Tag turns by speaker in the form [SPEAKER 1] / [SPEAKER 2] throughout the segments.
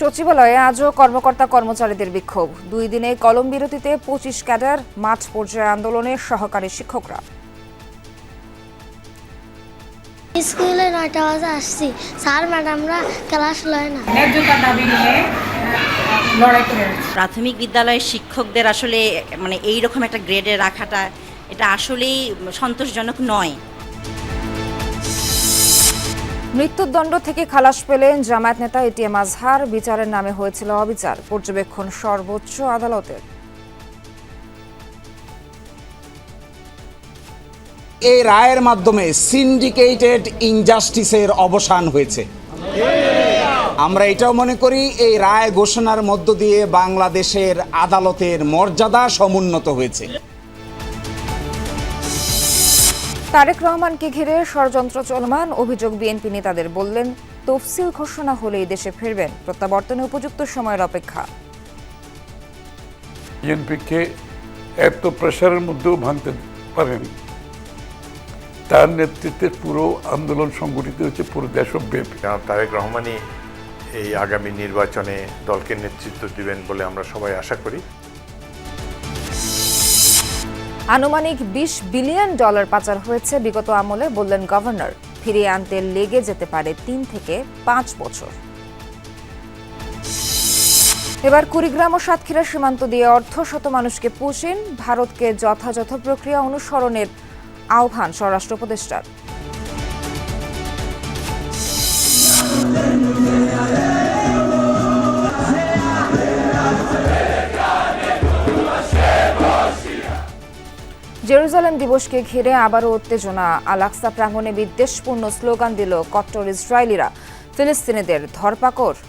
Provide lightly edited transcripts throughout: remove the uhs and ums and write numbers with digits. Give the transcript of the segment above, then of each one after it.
[SPEAKER 1] সচিবালয়ে আজও কর্মকর্তা কর্মচারীদের বিক্ষোভ। 2 দিনে কলম বিরতিতে 25 ক্যাডার, মাঠ পর্যায়ে আন্দোলনে সহকারী শিক্ষকরা।
[SPEAKER 2] স্কুলে 9টা বাজে আসছি, স্যার ম্যাডামরা ক্লাস লয় না।
[SPEAKER 3] ন্যায্যতার দাবি নিয়ে লড়াই করে যাচ্ছি।
[SPEAKER 4] প্রাথমিক বিদ্যালয়ের শিক্ষকদের আসলে এইরকম একটা গ্রেডে রাখাটা এটা আসলেই সন্তোষজনক নয়।
[SPEAKER 1] মৃত্যুদণ্ড থেকে খালাস পেলেন জামায়াত নেতা এটিএম আজহার। বিচারের নামে হয়েছিল অবিচার, পর্যবেক্ষণ সর্বোচ্চ আদালতের।
[SPEAKER 5] এই রায়ের মাধ্যমে সিন্ডিকেটেড ইনজাস্টিসের অবসান হয়েছে। আমরা এটাও মনে করি এই রায় ঘোষণার মধ্য দিয়ে বাংলাদেশের আদালতের মর্যাদা সমুন্নত হয়েছে।
[SPEAKER 1] তারেক রহমানকে ঘিরে ষড়যন্ত্র চলমান, অভিযোগ বিএনপি নেতাদের। বললেন, তফসিল ঘোষণা হলেই দেশে ফিরবেন, প্রত্যাবর্তনে উপযুক্ত সময়ের অপেক্ষা।
[SPEAKER 6] বিএনপিকে এত প্রেশারের মধ্যেও ভাঙতে পারেন। তার নেতৃত্বে পুরো আন্দোলন সংগঠিত হচ্ছে পুরো দেশব্যাপী।
[SPEAKER 7] তারেক রহমানই এই আগামী নির্বাচনে দলকে নেতৃত্ব দিবেন বলে আমরা সবাই আশা করি।
[SPEAKER 1] আনুমানিক $20 বিলিয়ন পাচার হয়েছে বিগত আমলে, বললেন গভর্নর। ফিরিয়ে আনতে লেগে যেতে পারে 3 থেকে 5 বছর। এবার কুড়িগ্রাম ও সাতক্ষীরা সীমান্ত দিয়ে অর্ধশত মানুষকে পুষিন। ভারতকে যথাযথ প্রক্রিয়া অনুসরণের আহ্বান স্বরাষ্ট্র উপদেষ্টার। জেরুজালেম দিবসকে ঘিরে আবারও উত্তেজনা। আল-আকসা প্রাঙ্গণে বিদ্বেষপূর্ণ স্লোগান দিল কট্টর ইসরায়েলিরা। ফিলিস্তিনিদের ধরপাকড়।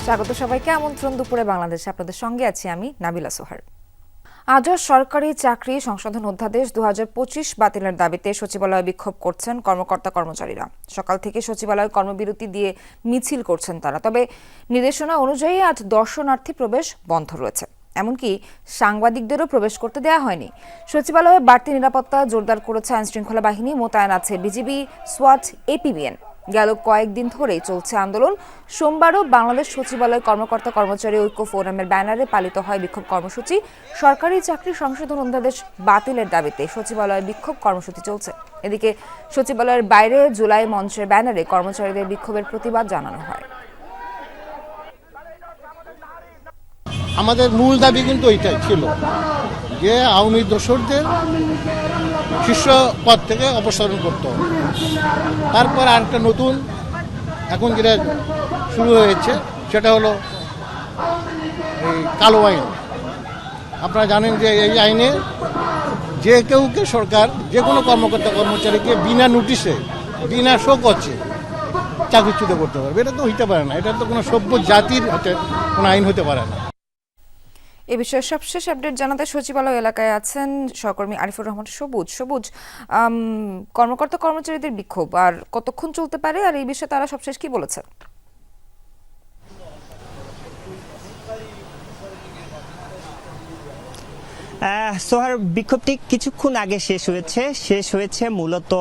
[SPEAKER 1] স্বাগত সবাইকে, আমন্ত্রণ দুপুরে বাংলাদেশে। আপনাদের সঙ্গে আছি আমি নাবিলা সোহার। আজও সরকারি চাকরি সংশোধন অধ্যাদেশ 2025 বাতিলের দাবিতে সচিবালয়ে বিক্ষোভ করছেন কর্মকর্তা কর্মচারীরা। সকাল থেকে সচিবালয়ে কর্মবিরতি দিয়ে মিছিল করছেন তারা। তবে নির্দেশনা অনুযায়ী আজ দর্শনার্থী প্রবেশ বন্ধ রয়েছে, এমনকি সাংবাদিকদেরও প্রবেশ করতে দেওয়া হয়নি। সচিবালয়ে বাড়তি নিরাপত্তা জোরদার করেছে আইনশৃঙ্খলা বাহিনী, মোতায়েন আছে বিজিবি, সোয়াট, এপিবিএন। গেল কয়েকদিন ধরেই চলছে আন্দোলন। সোমবারও বাংলাদেশ সচিবালয় কর্মকর্তা কর্মচারী ঐক্য ফোরামের ব্যানারে পালিত হয় বিক্ষোভ কর্মসূচি। সরকারি চাকরি সংশোধন অধ্যাদেশ বাতিলের দাবিতে সচিবালয়ে বিক্ষোভ কর্মসূচি চলছে। এদিকে সচিবালয়ের বাইরে জুলাই মঞ্চের ব্যানারে কর্মচারীদের বিক্ষোভের প্রতিবাদ জানানো হয়।
[SPEAKER 8] আমাদের মূল দাবি কিন্তু ওইটাই ছিল যে আওয়ামী দোসরদের শীর্ষ পদ থেকে অপসারণ করতে হবে। তারপর আরেকটা নতুন এখন যেটা শুরু হয়েছে সেটা হলো এই কালো আইন। আপনারা জানেন যে এই আইনে যে কেউকে সরকার যে কোনো কর্মকর্তা কর্মচারীকে বিনা নোটিশে, বিনা শোকজে চাকরিচ্যুত করতে পারবে। এটা তো হইতে পারে না, এটা তো কোনো সভ্য জাতির কোনো আইন হতে পারে না।
[SPEAKER 1] এ বিষয়ে সবশেষ আপডেট জানাতে সচিবালয় এলাকায় আছেন সহকর্মী আরিফুর রহমান সবুজ। সবুজ, কর্মকর্তা কর্মচারীদের বিক্ষোভ আর কতক্ষণ চলতে পারে, আর এই বিষয়ে তারা সবশেষ কি বলেছে?
[SPEAKER 9] সোহার, বিক্ষোভটি কিছুক্ষণ আগে শেষ হয়েছে মূলত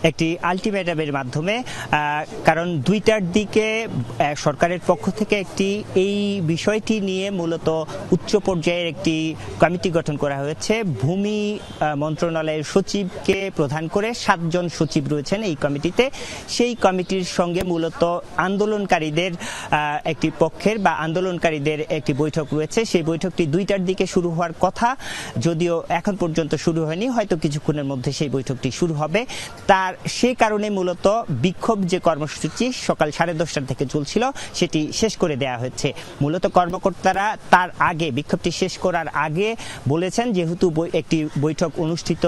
[SPEAKER 9] একটি আলটিমেটামের মাধ্যমে। কারণ 2টার দিকে সরকারের পক্ষ থেকে এই বিষয়টি নিয়ে মূলত উচ্চ পর্যায়ের একটি কমিটি গঠন করা হয়েছে। ভূমি মন্ত্রণালয়ের সচিবকে প্রধান করে 7 জন সচিব রয়েছেন এই কমিটিতে। সেই কমিটির সঙ্গে মূলত আন্দোলনকারীদের একটি পক্ষের বা আন্দোলনকারীদের একটি বৈঠক রয়েছে। সেই বৈঠকটি 2টার দিকে শুরু হওয়ার কথা, যদিও এখন পর্যন্ত শুরু হয়নি, হয়তো কিছুক্ষণের মধ্যে সেই বৈঠকটি শুরু হবে। সে কারণে মূলত বিক্ষোভ যে কর্মসূচি সকাল 10:30 থেকে চলছিল সেটি শেষ করে দেওয়া হয়েছে। মূলত কর্মকর্তারা তার আগে, বিক্ষোভটি শেষ করার আগে বলেছেন যেহেতু একটি বৈঠক অনুষ্ঠিত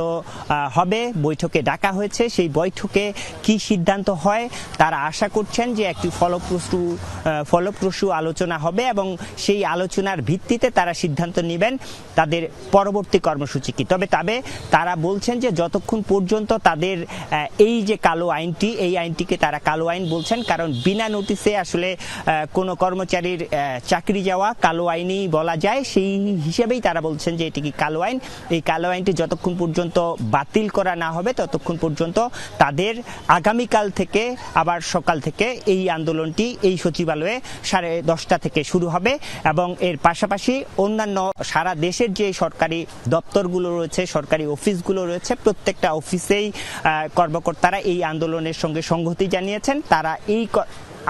[SPEAKER 9] হবে, বৈঠকে ডাকা হয়েছে, সেই বৈঠকে কি সিদ্ধান্ত হয় তারা আশা করছেন যে একটি ফলপ্রসূ আলোচনা হবে এবং সেই আলোচনার ভিত্তিতে তারা সিদ্ধান্ত নেবেন তাদের পরবর্তী পরবর্তী কর্মসূচি কি। তবে তারা বলছেন যে যতক্ষণ পর্যন্ত তাদের এই যে কালো আইনটি, এই আইনটিকে তারা কালো আইন বলছেন, কারণ বিনা নোটিশে আসলে কোনো কর্মচারীর চাকরি যাওয়া কালো আইনই বলা যায়, সেই হিসেবেই তারা বলছেন যে এটি কি কালো আইন। এই কালো আইনটি যতক্ষণ পর্যন্ত বাতিল করা না হবে ততক্ষণ পর্যন্ত তাদের আগামীকাল থেকে আবার সকাল থেকে এই আন্দোলনটি এই সচিবালয়ে 10:30 থেকে শুরু হবে এবং এর পাশাপাশি অন্যান্য সারা দেশের যে সরকারি দপ্তরগুলো রয়েছে, সরকারি অফিসগুলো রয়েছে, প্রত্যেকটা অফিসেই কর্মকর্তারা এই আন্দোলনের সঙ্গে সংহতি জানিয়েছেন। তারা এই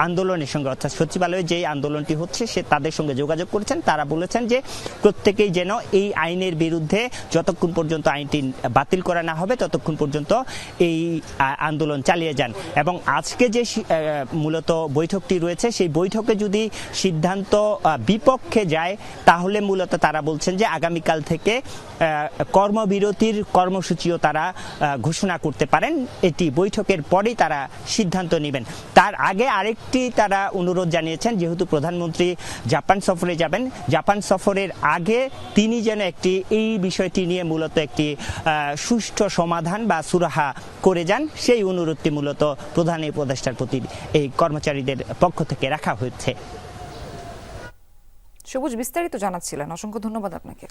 [SPEAKER 9] আন্দোলনের সঙ্গে, অর্থাৎ সচিবালয়ে যে আন্দোলনটি হচ্ছে সে তাদের সঙ্গে যোগাযোগ করেছেন। তারা বলেছেন যে প্রত্যেকেই যেন এই আইনের বিরুদ্ধে যতক্ষণ পর্যন্ত আইনটি বাতিল করা না হবে ততক্ষণ পর্যন্ত এই আন্দোলন চালিয়ে যান। এবং আজকে যে মূলত বৈঠকটি রয়েছে সেই বৈঠকে যদি সিদ্ধান্ত বিপক্ষে যায় তাহলে মূলত তারা বলছেন যে আগামীকাল থেকে কর্মবিরতির কর্মসূচিও তারা ঘোষণা করতে পারেন। এটি বৈঠকের পরেই তারা সিদ্ধান্ত নেবেন। তার আগে আরেকটি তারা অনুরোধ জানিয়েছেন, যেহেতু প্রধানমন্ত্রী জাপান সফরে যাবেন, জাপান সফরের আগে তিনি যেন এই বিষয়টি নিয়ে মূলত একটি সুষ্ঠু সমাধান বা সুরাহা করে যান, সেই অনুরোধটি মূলত প্রধান উপদেষ্টার প্রতি এই কর্মচারীদের পক্ষ থেকে রাখা হয়েছে।
[SPEAKER 1] সবুজ বিস্তারিত জানাচ্ছিলেন, অসংখ্য ধন্যবাদ আপনাকে।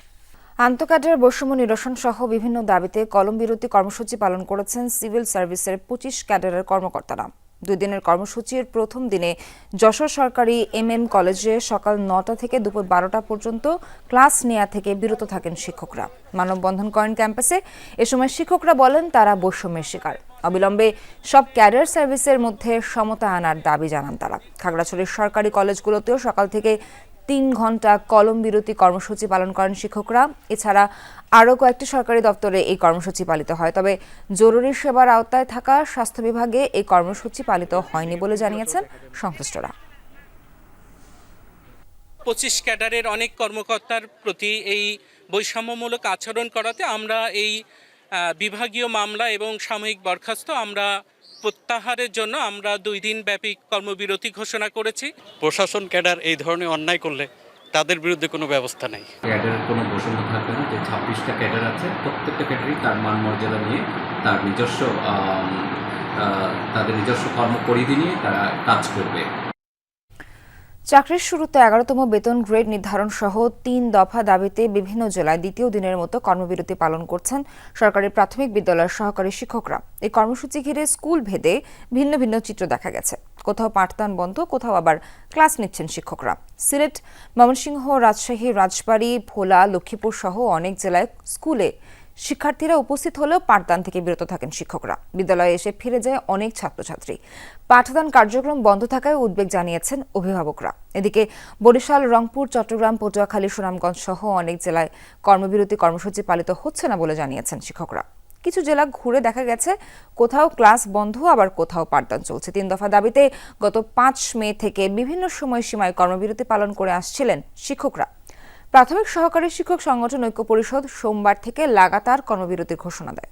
[SPEAKER 1] আন্তঃক্যাডার বৈষম্য নিরসন সহ বিভিন্ন দাবিতে কলম বিরতি কর্মসূচি পালন করেছেন সিভিল সার্ভিসের 25 ক্যাডারের কর্মকর্তারা। 2 দিনের কর্মসূচির প্রথম দিনে যশোর সরকারি MM কলেজে সকাল 9টা থেকে দুপুর 12টা পর্যন্ত ক্লাস নেওয়া থেকে বিরত থাকেন শিক্ষকরা। মানববন্ধন করেন ক্যাম্পাসে। এ সময় শিক্ষকরা বলেন তারা বৈষম্যের শিকার। অবিলম্বে সব ক্যাডার সার্ভিসের মধ্যে সমতা আনার দাবি জানান তারা। খাগড়াছড়ির সরকারি কলেজগুলোতেও সকাল থেকে 3 ঘন্টা কলম বিরতি কর্মসূচি পালন করেন শিক্ষকরা। এছাড়া আরও কয়েকটি সরকারি দপ্তরে এই কর্মসূচি পালিত হয়। তবে জরুরি সেবার আওতায় থাকা স্বাস্থ্য বিভাগে এই কর্মসূচি পালিত হয়নি বলে জানিয়েছেন সংশ্লিষ্টরা।
[SPEAKER 10] 25 ক্যাডারের অনেক কর্মকর্তার প্রতি এই বৈষম্যমূলক আচরণ করাতে আমরা এই বিভাগীয় মামলা এবং সাময়িক বরখাস্ত আমরা প্রত্যাহারের জন্য আমরা 2 দিন ব্যাপী কর্মবিরতি ঘোষণা করেছি।
[SPEAKER 11] প্রশাসন ক্যাডার এই ধরনের অন্যায় করলে তাদের বিরুদ্ধে কোনো ব্যবস্থা নেই।
[SPEAKER 12] ক্যাডারের কোনো বৈষম্য থাকবে না। যে 26টা ক্যাডার আছে প্রত্যেকটা ক্যাডারই তার মান মর্যাদা নিয়ে তার তাদের নিজস্ব কর্মপরিধি নিয়ে তারা কাজ করবে।
[SPEAKER 1] চাকরির শুরুতে 11তম বেতন গ্রেড নির্ধারণ সহ 3 দফা দাবিতে বিভিন্ন জেলায় দ্বিতীয় দিনের মতো কর্মবিরতি পালন করছেন সরকারি প্রাথমিক বিদ্যালয়ের সহকারী শিক্ষকরা। এই কর্মসূচি ঘিরে স্কুল ভেদে ভিন্ন ভিন্ন চিত্র দেখা গেছে। কোথাও পাঠদান বন্ধ, কোথাও আবার ক্লাস নিচ্ছেন শিক্ষকরা। সিলেট, ময়মনসিংহ, রাজশাহী, রাজবাড়ী, ভোলা, লক্ষ্মীপুর সহ অনেক জেলায় স্কুলে শিক্ষার্থীরা উপস্থিত হলেও পাঠদান থেকে বিরত থাকেন শিক্ষকরা। বিদ্যালয়ে এসে ফিরে যায় অনেক ছাত্রছাত্রী। পাঠদান কার্যক্রম বন্ধ থাকায় উদ্বেগ জানিয়েছেন অভিভাবকরা। এদিকে বরিশাল, রংপুর, চট্টগ্রাম, পটুয়াখালী, সুনামগঞ্জ সহ অনেক জেলায় কর্মবিরতি কর্মসূচি পালিত হচ্ছে না বলে জানিয়েছেন শিক্ষকরা। কিছু জেলা ঘুরে দেখা গেছে কোথাও ক্লাস বন্ধ, আবার কোথাও পাঠদান চলছে। 3 দফা দাবিতে গত 5 মে থেকে বিভিন্ন সময়সীমায় কর্মবিরতি পালন করে আসছিলেন শিক্ষকরা। প্রাথমিক সহকারী শিক্ষক সংগঠন ঐক্য পরিষদ সোমবার থেকে লাগাতার কর্মবিরতির ঘোষণা দেয়।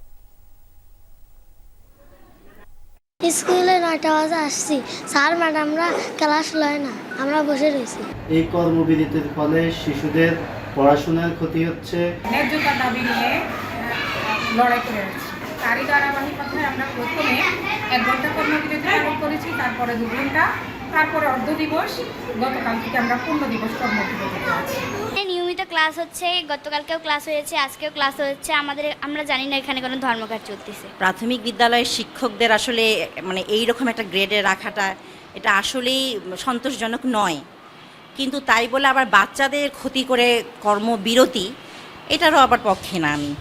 [SPEAKER 2] স্কুলে 9টা বাজে আসছি, স্যার ম্যাডামরা ক্লাস লয় না, আমরা বসে রয়েছি।
[SPEAKER 13] এই কর্মবিরতির ফলে শিশুদের পড়াশোনার ক্ষতি হচ্ছে।
[SPEAKER 3] ন্যায্যতার দাবি নিয়ে লড়াই করে যাচ্ছি। তারই ধারাবাহিকতায় আমরা প্রথমে 1 ঘন্টা কর্মবিরতি পালন করেছি, তারপরে 2 ঘন্টা, তারপরে অর্ধ দিবস, গতকাল থেকে আমরা পূর্ণ দিবস কর্মবিরতিতে আছি।
[SPEAKER 2] নিয়মিত ক্লাস হচ্ছে, গতকালকেও ক্লাস হয়েছে, আজকেও ক্লাস হচ্ছে। আমরা জানি না এখানে কোনো ধর্মঘট চলতেছে।
[SPEAKER 4] প্রাথমিক বিদ্যালয়ের শিক্ষকদের আসলে এইরকম একটা গ্রেডে রাখাটা এটা আসলেই সন্তোষজনক নয়। কিন্তু তাই বলে আবার বাচ্চাদের ক্ষতি করে কর্মবিরতি, এটারও আবার পক্ষে না আমি।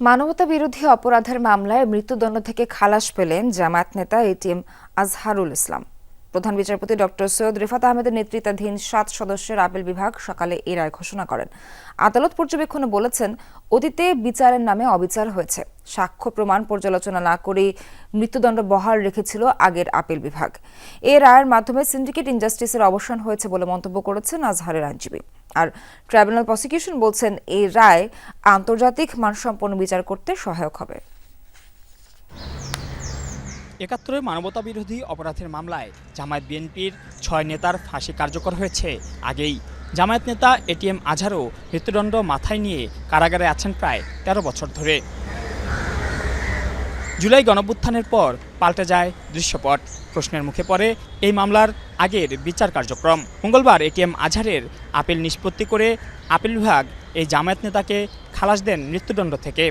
[SPEAKER 1] মানবতা বিরোধী অপরাধের মামলায় মৃত্যুদণ্ড থেকে খালাস পেলেন জামায়াত নেতা ATM আজহারুল ইসলাম। প্রধান বিচারপতি ডক্টর সৈয়দ রিফাত আহমেদের নেতৃত্বাধীন 7 সদস্যের আপিল বিভাগ সকালে এই রায় ঘোষণা করেন। আদালত পর্যবেক্ষণে বলেছেন, অতীতে বিচারের নামে অবিচার হয়েছে। সাক্ষ্য প্রমাণ পর্যালোচনা না করে মৃত্যুদণ্ড বহাল রেখেছিল আগের আপিল বিভাগ। এই রায়ের মাধ্যমে সিন্ডিকেট ইনজাস্টিসের অবসান হয়েছে বলে মন্তব্য করেছেন আজহারের আইনজীবী। আর ট্রাইব্যুনাল প্রসিকিউশন বলছেন, এই রায় আন্তর্জাতিক মানসম্পন্ন বিচার করতে সহায়ক হবে।
[SPEAKER 14] ৭১ মানবতা বিরোধী অপরাধের মামলায় জামায়াত বিএনপির 6 নেতার ফাঁসি কার্যকর হয়েছে আগেই। জামায়াত নেতা এটিএম আজহারও মৃত্যুদণ্ড মাথায় নিয়ে কারাগারে আছেন প্রায় ১৩ বছর ধরে। জুলাই গণঅভ্যুত্থানের পর পাল্টে যায় দৃশ্যপট। প্রশ্নের মুখে পড়ে এই মামলার আগের বিচার কার্যক্রম। মঙ্গলবার এটিএম আজহারের আপিল নিষ্পত্তি করে আপিল বিভাগ এই জামায়াত নেতাকে খালাস দেন মৃত্যুদণ্ড থেকে।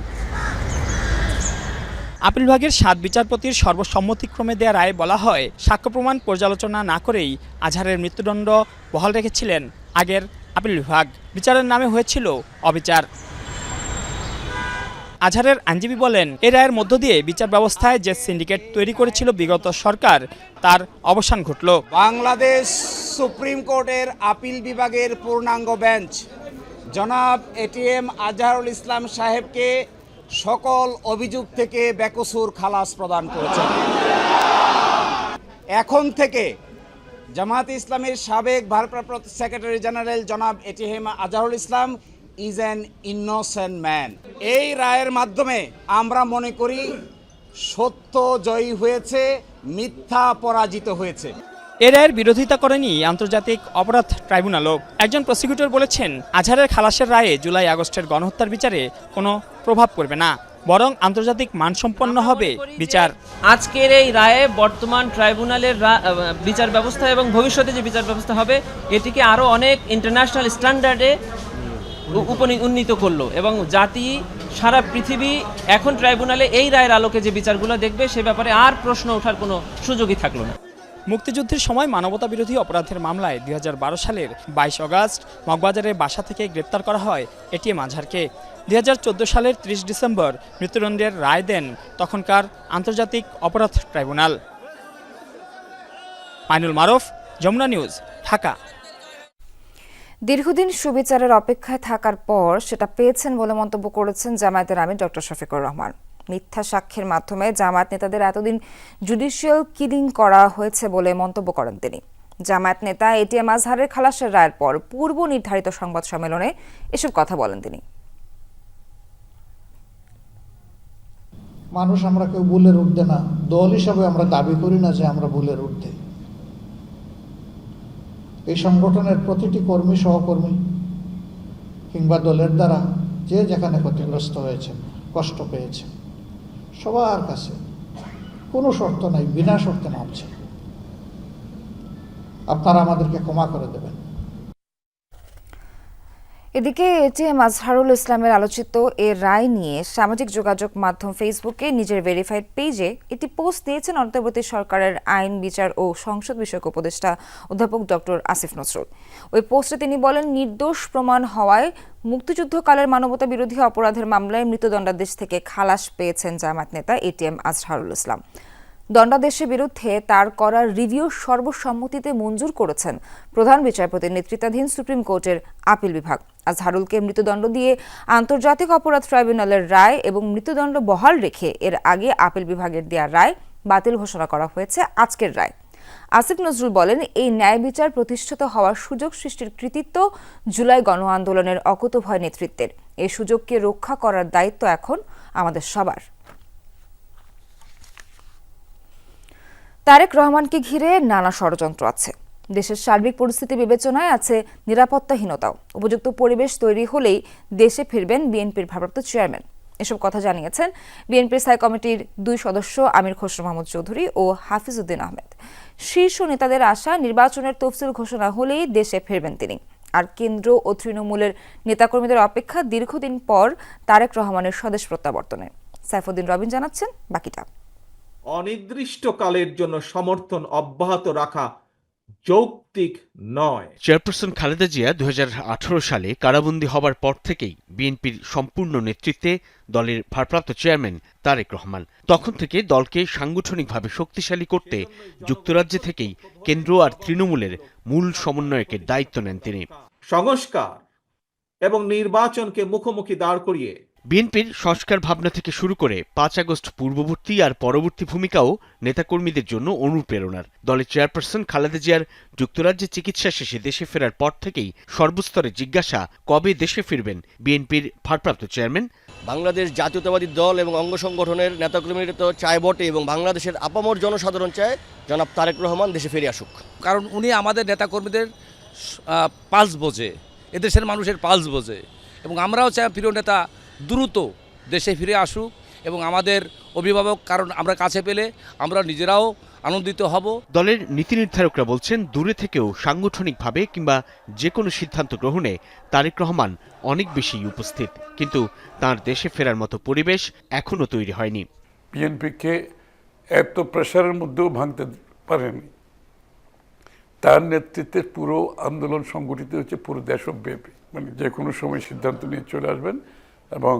[SPEAKER 14] আপিল বিভাগের ৭ বিচারপতির সর্বসম্মতিক্রমে দেয়া রায়ে বলা হয়, সাক্ষ্য প্রমাণ পর্যালোচনা না করেই আজহারের মৃত্যুদণ্ড বহাল রেখেছিলেন আগের আপিল বিভাগ। বিচারের নামে হয়েছিল অবিচার। আজহারের আইনজীবী বলেন, এই রায়ের মধ্য দিয়ে বিচার ব্যবস্থায় যে সিন্ডিকেট তৈরি করেছিল বিগত সরকার, তার অবসান ঘটল।
[SPEAKER 5] বাংলাদেশ সুপ্রিম কোর্টের আপিল বিভাগের পূর্ণাঙ্গ বেঞ্চ জনাব এটিএম আজহারুল ইসলাম সাহেবকে সকল অভিযোগ থেকে বেকসুর খালাস প্রদান করেছেন। এখন থেকে জামায়াতে ইসলামীর সাবেক ভারপ্রাপ্ত সেক্রেটারি জেনারেল জনাব ATM Azharul Islam is an innocent man. এই রায়ের মাধ্যমে আমরা মনে করি সত্য জয়ী হয়েছে, মিথ্যা পরাজিত হয়েছে।
[SPEAKER 14] এ রায়ের বিরোধিতা করেনি আন্তর্জাতিক অপরাধ ট্রাইব্যুনালও। একজন প্রসিকিউটর বলেছেন, আজহারের খালাসের রায়ে জুলাই আগস্টের গণহত্যার বিচারে কোনো প্রভাব পড়বে না, বরং আন্তর্জাতিক মানসম্পন্ন হবে বিচার।
[SPEAKER 15] আজকের এই রায়ে বর্তমান ট্রাইব্যুনালের বিচার ব্যবস্থা এবং ভবিষ্যতে যে বিচার ব্যবস্থা হবে এটিকে আরও অনেক ইন্টারন্যাশনাল স্ট্যান্ডার্ডে উন্নীত করলো এবং জাতি সারা পৃথিবী এখন ট্রাইব্যুনালে এই রায়ের আলোকে যে বিচারগুলো দেখবে সে ব্যাপারে আর প্রশ্ন ওঠার কোনো সুযোগই থাকলো না।
[SPEAKER 14] মুক্তিযুদ্ধের সময় মানবতা বিরোধী অপরাধের মামলায় ২০১২ সালের ২২ আগস্ট মগবাজারের বাসা থেকে গ্রেপ্তার করা হয় এটিএম আজহারকে। ২০১৪ সালের ৩০ ডিসেম্বর মৃত্যুদণ্ডের রায় দেন তখনকার আন্তর্জাতিক অপরাধ ট্রাইব্যুনাল। মাইনুল মারুফ, যমুনা নিউজ, ঢাকা।
[SPEAKER 1] দীর্ঘদিন সুবিচারের অপেক্ষায় থাকার পর সেটা পেয়েছেন বলে মন্তব্য করেছেন জামায়াতের আমির ডক্টর শফিকুর রহমান। মিথ্যা সাক্ষ্যের মাধ্যমে জামায়াত নেতাদের এতদিন জুডিশিয়াল কিলিং করা হয়েছে বলে মন্তব্য করেন তিনি। জামায়াত নেতা এটিএম আজহারের খালাসের রায়ের পর পূর্ব নির্ধারিত সংবাদ সম্মেলনে এসব কথা বলেন তিনি।
[SPEAKER 8] মানুষ আমরা কেউ ভুলের ঊর্ধ্বে না, দল হিসাবে আমরা দাবি করি না যে আমরা ভুলের ঊর্ধ্বে। এই সংগঠনের প্রতিটি কর্মী, সহকর্মী কিংবা দলের দ্বারা যে যেখানে ক্ষতিগ্রস্ত হয়েছে, কষ্ট পেয়েছে, সবার কাছে কোনো শর্ত নাই, বিনা শর্তে নামছে। আপনারা আমাদেরকে ক্ষমা করে দেবেন।
[SPEAKER 1] এদিকে এটিএম আজহারুল ইসলামের আলোচিত এ রায় নিয়ে সামাজিক যোগাযোগ মাধ্যম ফেসবুকে নিজের ভেরিফাইড পেজে একটি পোস্ট দিয়েছেন অন্তর্বর্তী সরকারের আইন, বিচার ও সংসদ বিষয়ক উপদেষ্টা অধ্যাপক ডক্টর আসিফ নজরুল। ওই পোস্টে তিনি বলেন, নির্দোষ প্রমাণ হওয়ায় মুক্তিযুদ্ধকালের মানবতা বিরোধী অপরাধের মামলায় মৃত্যুদণ্ডাদেশ থেকে খালাস পেয়েছেন জামায়াত নেতা এটিএম আজহারুল ইসলাম। দণ্ডাদেশের বিরুদ্ধে তার করা রিভিউ সর্বসম্মতিতে মঞ্জুর করেছেন প্রধান বিচারপতির নেতৃত্বাধীন সুপ্রিম কোর্টের আপিল বিভাগ। আজহারুলকে মৃত্যুদণ্ড দিয়ে আন্তর্জাতিক অপরাধ ট্রাইব্যুনালের রায় এবং মৃত্যুদণ্ড বহাল রেখে এর আগে আপিল বিভাগের দেয়া রায় বাতিল ঘোষণা করা হয়েছে আজকের রায়। আসিফ নজরুল বলেন, এই ন্যায় বিচার প্রতিষ্ঠিত হওয়ার সুযোগ সৃষ্টির কৃতিত্ব জুলাই গণ আন্দোলনের অকুতোভয় নেতৃত্বের। এই সুযোগকে রক্ষা করার দায়িত্ব এখন আমাদের সবার। তারেক রহমানকে ঘিরে নানা ষড়যন্ত্র আছে। দেশের সার্বিক পরিস্থিতি বিবেচনায় আছে নিরাপত্তাহীনতাও। উপযুক্ত পরিবেশ তৈরি হলেই দেশে ফিরবেন বিএনপির ভারপ্রাপ্ত চেয়ারম্যান। এসব কথা জানিয়েছেন বিএনপির স্থায়ী কমিটির 2 সদস্য আমির খসরু মাহমুদ চৌধুরী ও হাফিজ উদ্দিন আহমেদ। শীর্ষ নেতাদের আশা, নির্বাচনের তফসিল ঘোষণা হলেই দেশে ফিরবেন তিনি। আর কেন্দ্র ও তৃণমূলের নেতাকর্মীদের অপেক্ষা দীর্ঘদিন পর তারেক রহমানের স্বদেশ প্রত্যাবর্তনের। সাইফুদ্দিন রবিন জানাচ্ছেন বাকিটা।
[SPEAKER 16] অনির্দিষ্টকালের জন্য সমর্থন অব্যাহত রাখা যৌক্তিক নয়।
[SPEAKER 17] চেয়ারপারসন খালেদা জিয়া 2018 সালে কারাবন্দী হবার পর থেকেই বিএনপির সম্পূর্ণ নেতৃত্বে দলের ভারপ্রাপ্ত চেয়ারম্যান তারেক রহমান। তখন থেকে দলকে সাংগঠনিকভাবে শক্তিশালী করতে যুক্তরাজ্য থেকেই কেন্দ্র আর তৃণমূলের মূল সমন্বয়কের দায়িত্ব নেন তিনি।
[SPEAKER 16] সংস্কার এবং নির্বাচনকে মুখোমুখি দাঁড় করিয়ে
[SPEAKER 17] বিএনপির সংস্কার ভাবনা থেকে শুরু করে 5 আগস্ট পূর্ববর্তী আর পরবর্তী ভূমিকাও নেতাকর্মীদের জন্য অনুপ্রেরণার। দলের চেয়ারপারসন খালেদা জিয়ার যুক্তরাজ্যে চিকিৎসা শেষে দেশে ফেরার পর থেকেই সর্বস্তরে জিজ্ঞাসা, কবে দেশে ফিরবেন বিএনপির ভারপ্রাপ্ত চেয়ারম্যান।
[SPEAKER 18] বাংলাদেশ জাতীয়তাবাদী দল এবং অঙ্গ সংগঠনের নেতাকর্মীরা তো চায় বটে, এবং বাংলাদেশের আপামর জনসাধারণ চায় জনাব তারেক রহমান দেশে ফিরে আসুক।
[SPEAKER 19] কারণ উনি আমাদের নেতাকর্মীদের পালস বোঝে, এদেশের মানুষের পালস বোঝে, এবং আমরাও চাই প্রিয় নেতা দ্রুত দেশে ফিরে আসুক এবং আমাদের অভিভাবক, কারণ আমরা কাছে পেলে আমরা নিজেরাও আনন্দিত হব।
[SPEAKER 17] দলের নীতি নির্ধারকরা বলছেন, দূরে থেকেও সাংগঠনিকভাবে কিংবা যে কোনো সিদ্ধান্ত গ্রহণে তারেক রহমান অনেক বেশি উপস্থিত, কিন্তু তার দেশে ফেরার মতো পরিবেশ এখনো তৈরি হয়নি।
[SPEAKER 6] বিএনপিকে এত প্রেশারের মধ্যেও ভাঙতে পারেনি। তার নেতৃত্বে পুরো আন্দোলন সংগঠিত হচ্ছে পুরো দেশব্যাপী, মানে যে কোনো সময় সিদ্ধান্ত নিয়ে চলে আসবেন, এবং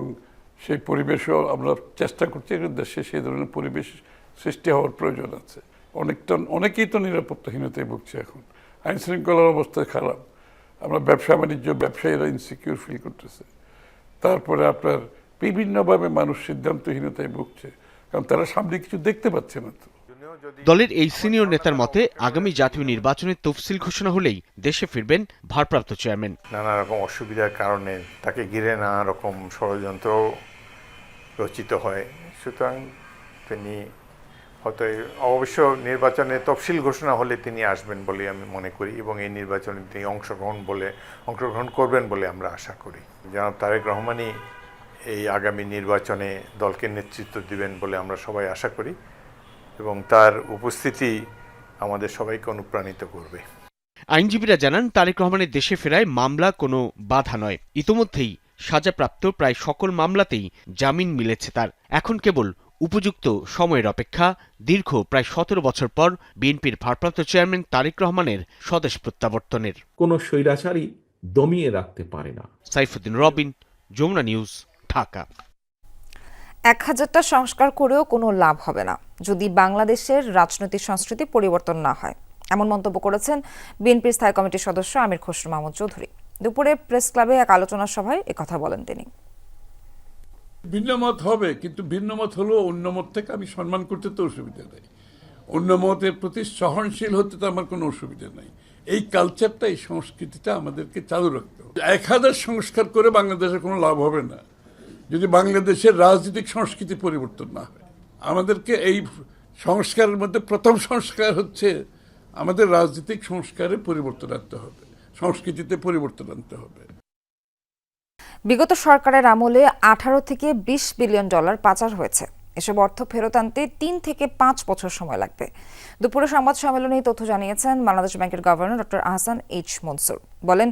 [SPEAKER 6] সেই পরিবেশও আমরা চেষ্টা করছি দেশে সেই ধরনের পরিবেশ সৃষ্টি হওয়ার প্রয়োজন আছে। অনেকেই তো নিরাপত্তাহীনতায় ভুগছে এখন, আইন শৃঙ্খলার অবস্থা খারাপ, আমরা ব্যবসায়ীরা ইনসিকিউর ফিল করতেছে, তারপরে আপনার বিভিন্নভাবে মানুষ সিদ্ধান্তহীনতায় ভুগছে, কারণ তারা সামনে কিছু দেখতে পাচ্ছে না। তো
[SPEAKER 17] দলের এই সিনিয়র নেতার মতে, আগামী জাতীয় নির্বাচনের তফসিল ঘোষণা হলেই দেশে ফিরবেন ভারপ্রাপ্ত চেয়ারম্যান।
[SPEAKER 7] নানা রকম অসুবিধার কারণে তাকে ঘিরে নানা রকম ষড়যন্ত্র রচিত হয়, সুতরাং তিনি হয়তো অবশ্য নির্বাচনে তফসিল ঘোষণা হলে তিনি আসবেন বলে আমি মনে করি, এবং এই নির্বাচনে তিনি অংশগ্রহণ করবেন বলে আমরা আশা করি। জনাব তারেক রহমানই এই আগামী নির্বাচনে দলকে নেতৃত্ব দিবেন বলে আমরা সবাই আশা করি, এবং তার উপস্থিতি আমাদের সবাইকে অনুপ্রাণিত করবে।
[SPEAKER 17] আইনজীবীরা জানান, তারেক রহমানের দেশে ফেরায় মামলা কোনো বাধা নয়। ইতোমধ্যেই সাজাপ্রাপ্ত প্রায় সকল মামলাতেই জামিন মিলেছে তার। এখন কেবল উপযুক্ত সময়ের অপেক্ষা। দীর্ঘ প্রায় 17 বছর পর বিএনপির ভারপ্রাপ্ত চেয়ারম্যান তারেক রহমানের স্বদেশ প্রত্যাবর্তনের।
[SPEAKER 16] কোনো স্বৈরাচারী দমিয়ে রাখতে পারে না।
[SPEAKER 17] সাইফুদ্দিন রবিন, যমুনা নিউজ, ঢাকা।
[SPEAKER 1] 1000টা সংস্কার করেও কোনো লাভ হবে না যদি বাংলাদেশের রাজনৈতিক সংস্কৃতি পরিবর্তন না হয়, এমন মন্তব্য করেছেন বিএনপির স্থায়ী কমিটির সদস্য আমির খসরু মাহমুদ চৌধুরী। দুপুরে প্রেস ক্লাবে এক আলোচনা সভায় একথা বলেন তিনি।
[SPEAKER 6] ভিন্নমত হবে, কিন্তু ভিন্নমত হলেও অন্যমত থেকে আমি সম্মান করতে তো অসুবিধা নেই, অন্যমতের প্রতি সহনশীল হতে তো আমার কোনো অসুবিধা নেই। এই কালচারটা, এই সংস্কৃতিটা আমাদেরকে চালু রাখতে হবে। 1000 সংস্কার করে বাংলাদেশের কোনো লাভ হবে না যদি বাংলাদেশের রাজনৈতিক সংস্কৃতি পরিবর্তন না হয়। আমাদেরকে এই সংস্কারের মধ্যে প্রথম সংস্কার হচ্ছে আমাদের রাজনৈতিক সংস্কারে পরিবর্তন আনতে হবে, সংস্কৃতিতে পরিবর্তন আনতে হবে।
[SPEAKER 1] বিগত সরকারের আমলে 18 থেকে 20 বিলিয়ন ডলার পাচার হয়েছে। এসব অর্থ ফেরত আনতে 3 থেকে 5 বছর সময় লাগবে। দুপুরে সংবাদ সম্মেলনে এই তথ্য জানিয়েছেন বাংলাদেশ ব্যাংকের governor doctor Ahsan H Mansur. বলেন,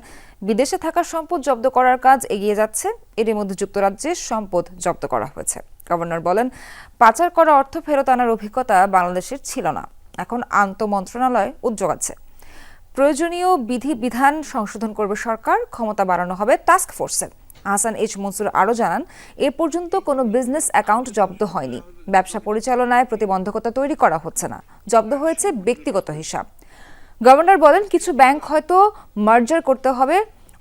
[SPEAKER 1] বিদেশে থাকা সম্পদ জব্দ করার কাজ এগিয়ে যাচ্ছে, এরই মধ্যে যুক্তরাজ্যের সম্পদ জব্দ করা হয়েছে। গভর্নর বলেন, পাচার করা অর্থ ফেরত আনার অভিজ্ঞতা বাংলাদেশের ছিল না, এখন আন্তঃমন্ত্রণালয় উদ্যোগ আছে। প্রয়োজনীয় বিধিবিধান সংশোধন করবে সরকার, ক্ষমতা বাড়ানো হবে টাস্ক ফোর্সের। আহসান এইচ মনসুর আরও জানান, এ পর্যন্ত কোনো বিজনেস অ্যাকাউন্ট জব্দ হয়নি, ব্যবসা পরিচালনায় প্রতিবন্ধকতা তৈরি করা হচ্ছে না, জব্দ হয়েছে ব্যক্তিগত হিসাব। গভর্নর বলেন, কিছু ব্যাংক হয়তো মার্জার করতে হবে,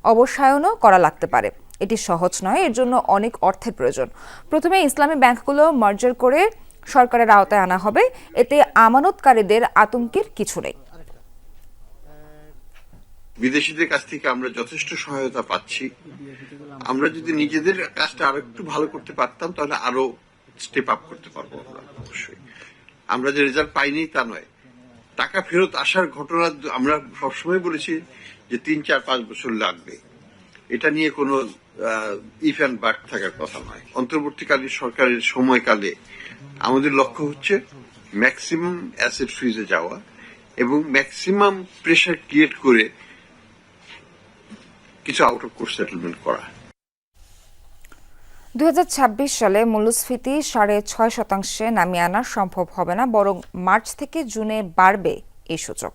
[SPEAKER 1] অবসায়নও করা লাগতে পারে, এটি সহজ নয়, এর জন্য অনেক অর্থের প্রয়োজন। প্রথমে ইসলামী ব্যাংকগুলো মার্জার করে সরকারের আওতায় আনা হবে, এতে আমানতকারীদের আতঙ্কের কিছু নেই।
[SPEAKER 20] বিদেশিদের কাছ থেকে আমরা যথেষ্ট সহায়তা পাচ্ছি। আমরা যদি নিজেদের কাজটা আরো একটু ভালো করতে পারতাম তাহলে আরো স্টেপ আপ করতে পারবো আমরা। অবশ্যই আমরা যে রেজাল্ট পাইনি তা নয়, টাকা ফেরত আসার ঘটনা আমরা সবসময় বলেছি যে 3-4-5 বছর লাগবে, এটা নিয়ে কোনো ইফ অ্যান্ড বাট থাকার কথা নয়। অন্তর্বর্তীকালীন সরকারের সময়কালে আমাদের লক্ষ্য হচ্ছে ম্যাক্সিমাম অ্যাসেট ফ্রিজে যাওয়া এবং ম্যাক্সিমাম প্রেশার ক্রিয়েট করে কিছু আউট অফ কোর্ট সেটেলমেন্ট করা।
[SPEAKER 1] 2026 সালে মূল্যস্ফীতি 6.5% নামিয়ে আনা সম্ভব হবে না, বরং মার্চ থেকে জুনে বাড়বে এই সূচক।